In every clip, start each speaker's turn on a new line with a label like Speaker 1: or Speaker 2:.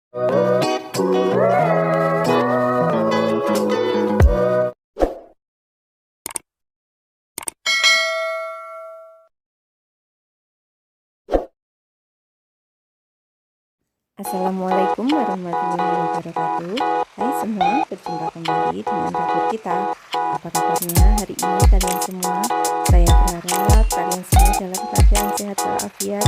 Speaker 1: Assalamualaikum warahmatullahi wabarakatuh. Hai semua, berjumpa kembali dengan dapur kita. Apa kabarnya hari ini kalian semua? Saya berharap kalian semua dalam keadaan sehat walafiat,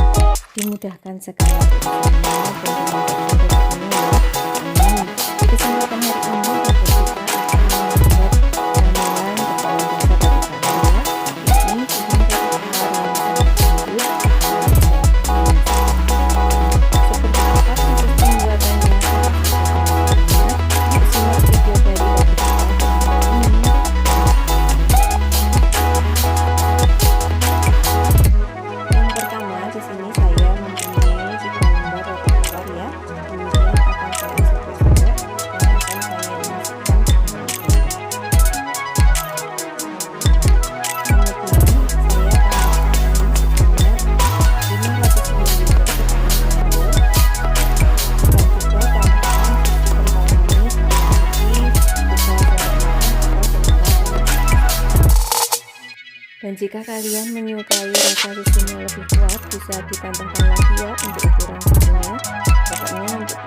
Speaker 1: dimudahkan segala urusannya dan dilancarkan rezekinya ya. Amin. Di kesempatan hari ini dapur kita akan membuat camilan berbahan dasar dari kaya, yakni puding dari kaya yang sangat lembut. Seperti apa proses pembuatannya? Yuk simak video dari dapur kita ini. Yang pertama di sini saya mempunyai 3 lembar roti tawar ya. Kemudian akan saya sobek-sobek dan akan saya masukkan ke dalam blender. Kemudian saya tambahkan sebanyak 500 ml ke dalam blender dan juga tambahkan susu kental manis seperti 3 sendok makan atau setengah sendok. Dan jika kalian menyukai rasa susunya lebih kuat, bisa ditambahkan lagi ya untuk ukuran susunya. Pokoknya untuk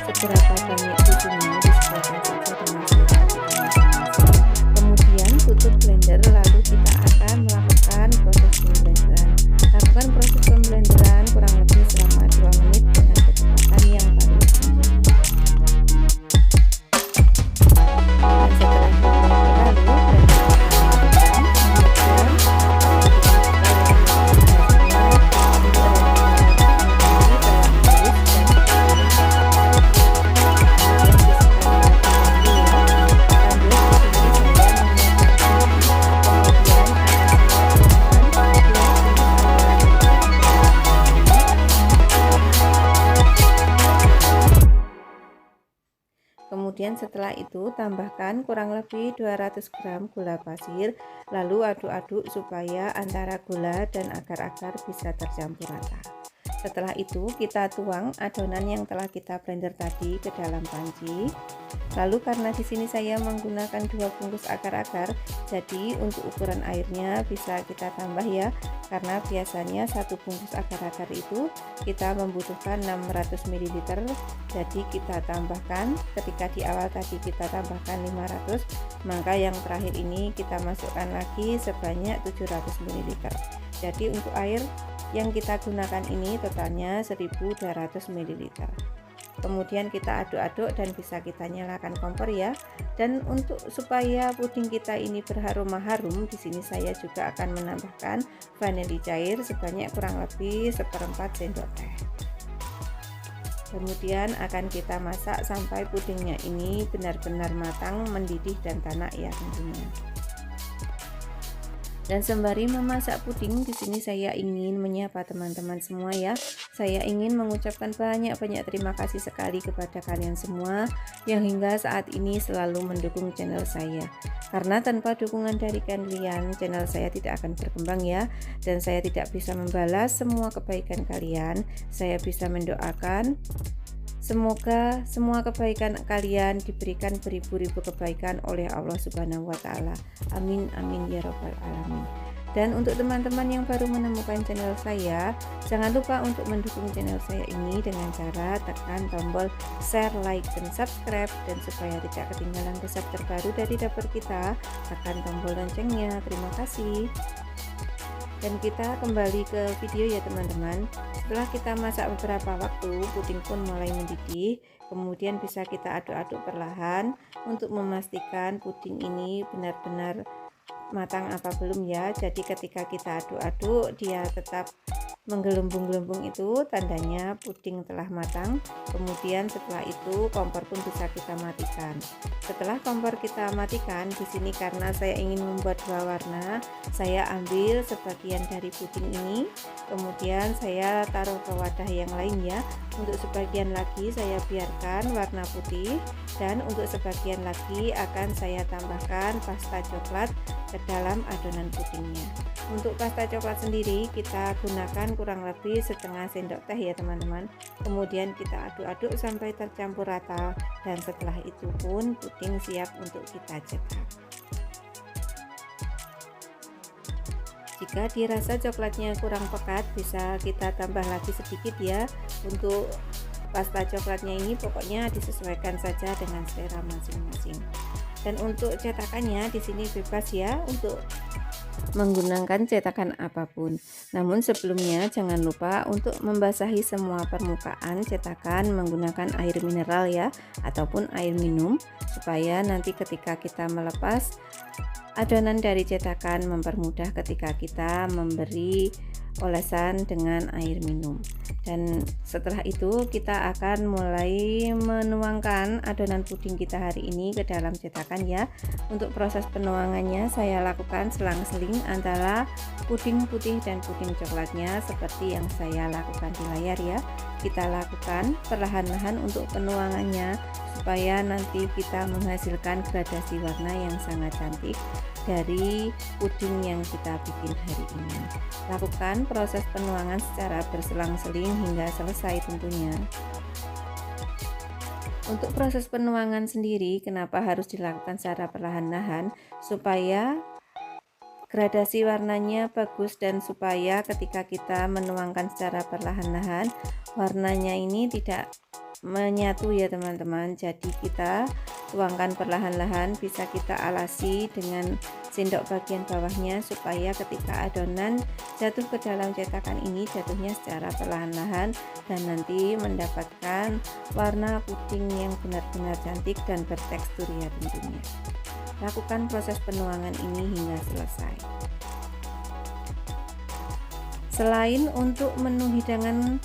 Speaker 1: seberapa banyak susunya disesuaikan saja dengan selera kita masing-masing. Kemudian tutup blender, lalu kita akan melakukan proses pemblenderan. Lakukan proses pemblenderan kurang lebih selama 2 menit dengan kecepatan yang paling tinggi. Dan setelah 2 menit berlalu, blender akan matikan. Kemudian setelah itu tambahkan kurang lebih 200 gram gula pasir, lalu aduk-aduk supaya antara gula dan agar-agar bisa tercampur rata. Setelah itu kita tuang adonan yang telah kita blender tadi ke dalam panci. Lalu karena di sini saya menggunakan 2 bungkus agar-agar, jadi untuk ukuran airnya bisa kita tambah ya. Karena biasanya 1 bungkus agar-agar itu kita membutuhkan 600 ml. Jadi kita tambahkan, ketika di awal tadi kita tambahkan 500, maka yang terakhir ini kita masukkan lagi sebanyak 700 ml. Jadi untuk air yang kita gunakan ini totalnya 1200 ml. Kemudian kita aduk-aduk dan bisa kita nyalakan kompor ya. Dan untuk supaya puding kita ini beraroma harum, di sini saya juga akan menambahkan vanili cair sebanyak kurang lebih 1/4 sendok teh. Kemudian akan kita masak sampai pudingnya ini benar-benar matang, mendidih dan tanak ya tentunya. Dan sembari memasak puding, di sini saya ingin menyapa teman-teman semua ya. Saya ingin mengucapkan banyak-banyak terima kasih sekali kepada kalian semua yang hingga saat ini selalu mendukung channel saya. Karena tanpa dukungan dari kalian, channel saya tidak akan berkembang ya. Dan saya tidak bisa membalas semua kebaikan kalian. Saya bisa mendoakan semoga semua kebaikan kalian diberikan beribu-ribu kebaikan oleh Allah Subhanahu wa Ta'ala. Amin, amin ya Rabbal 'Alamin. Dan untuk teman-teman yang baru menemukan channel saya, jangan lupa untuk mendukung channel saya ini dengan cara tekan tombol share, like, dan subscribe. Dan supaya tidak ketinggalan resep terbaru dari dapur kita, tekan tombol loncengnya. Terima kasih. Dan kita kembali ke video ya teman-teman. Setelah kita masak beberapa waktu, puding pun mulai mendidih. Kemudian bisa kita aduk-aduk perlahan untuk memastikan puding ini benar-benar matang apa belum ya. Jadi ketika kita aduk-aduk dia tetap menggelembung-gelembung, itu tandanya puding telah matang. Kemudian setelah itu kompor pun bisa kita matikan. Setelah kompor kita matikan, di sini karena saya ingin membuat 2 warna, saya ambil sebagian dari puding ini, kemudian saya taruh ke wadah yang lain ya. Untuk sebagian lagi saya biarkan warna putih, dan untuk sebagian lagi akan saya tambahkan pasta coklat ke dalam adonan pudingnya. Untuk pasta coklat sendiri kita gunakan kurang lebih setengah sendok teh ya teman-teman. Kemudian kita aduk-aduk sampai tercampur rata, dan setelah itu pun puding siap untuk kita cetak. Jika dirasa coklatnya kurang pekat, bisa kita tambah lagi sedikit ya. Untuk pasta coklatnya ini pokoknya disesuaikan saja dengan selera masing-masing. Dan untuk cetakannya di sini bebas ya untuk menggunakan cetakan apapun. Namun sebelumnya jangan lupa untuk membasahi semua permukaan cetakan menggunakan air mineral ya, ataupun air minum, supaya nanti ketika kita melepas adonan dari cetakan mempermudah ketika kita memberi olesan dengan air minum. Dan setelah itu kita akan mulai menuangkan adonan puding kita hari ini ke dalam cetakan ya. Untuk proses penuangannya saya lakukan selang-seling antara puding putih dan puding coklatnya seperti yang saya lakukan di layar ya. Kita lakukan perlahan-lahan untuk penuangannya supaya nanti kita menghasilkan gradasi warna yang sangat cantik dari puding yang kita bikin hari ini. Lakukan proses penuangan secara berselang-seling hingga selesai tentunya. Untuk proses penuangan sendiri kenapa harus dilakukan secara perlahan-lahan? Supaya gradasi warnanya bagus dan supaya ketika kita menuangkan secara perlahan-lahan warnanya ini tidak menyatu ya teman-teman. Jadi kita tuangkan perlahan-lahan, bisa kita alasi dengan sendok bagian bawahnya supaya ketika adonan jatuh ke dalam cetakan ini jatuhnya secara perlahan-lahan dan nanti mendapatkan warna puding yang benar-benar cantik dan bertekstur ya tentunya. Lakukan proses penuangan ini hingga selesai. Selain untuk menu hidangan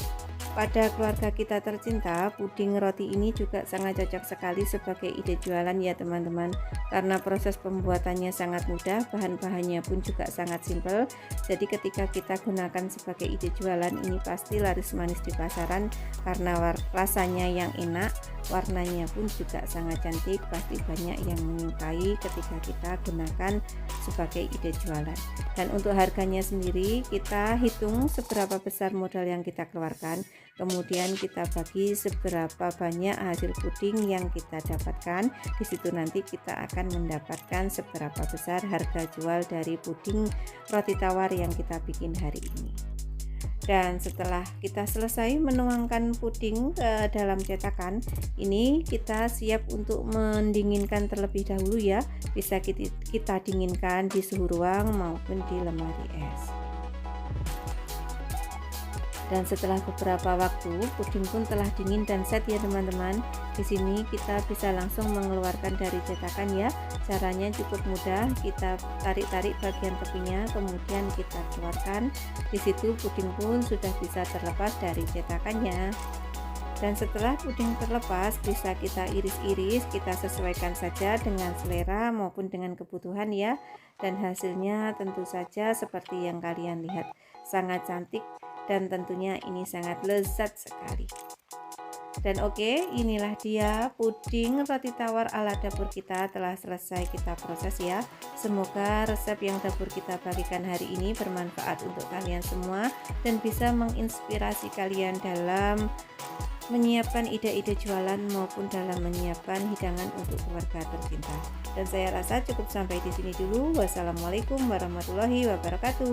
Speaker 1: pada keluarga kita tercinta, puding roti ini juga sangat cocok sekali sebagai ide jualan ya teman-teman. Karena proses pembuatannya sangat mudah, bahan-bahannya pun juga sangat simpel. Jadi ketika kita gunakan sebagai ide jualan ini pasti laris manis di pasaran karena rasanya yang enak, warnanya pun juga sangat cantik, pasti banyak yang menyukai ketika kita gunakan sebagai ide jualan. Dan untuk harganya sendiri kita hitung seberapa besar modal yang kita keluarkan, kemudian kita bagi seberapa banyak hasil puding yang kita dapatkan. Di situ nanti kita akan mendapatkan seberapa besar harga jual dari puding roti tawar yang kita bikin hari ini. Dan setelah kita selesai menuangkan puding ke dalam cetakan, ini kita siap untuk mendinginkan terlebih dahulu ya. Bisa kita dinginkan di suhu ruang maupun di lemari es. Dan setelah beberapa waktu puding pun telah dingin dan set ya teman-teman. Di sini kita bisa langsung mengeluarkan dari cetakan ya. Caranya cukup mudah, kita tarik-tarik bagian tepinya kemudian kita keluarkan. Di situ puding pun sudah bisa terlepas dari cetakannya. Dan setelah puding terlepas bisa kita iris-iris, kita sesuaikan saja dengan selera maupun dengan kebutuhan ya. Dan hasilnya tentu saja seperti yang kalian lihat, sangat cantik dan tentunya ini sangat lezat sekali. Dan oke, inilah dia puding roti tawar ala dapur kita telah selesai kita proses ya. Semoga resep yang dapur kita bagikan hari ini bermanfaat untuk kalian semua dan bisa menginspirasi kalian dalam menyiapkan ide-ide jualan maupun dalam menyiapkan hidangan untuk keluarga tercinta. Dan saya rasa cukup sampai di sini dulu. Wassalamualaikum warahmatullahi wabarakatuh.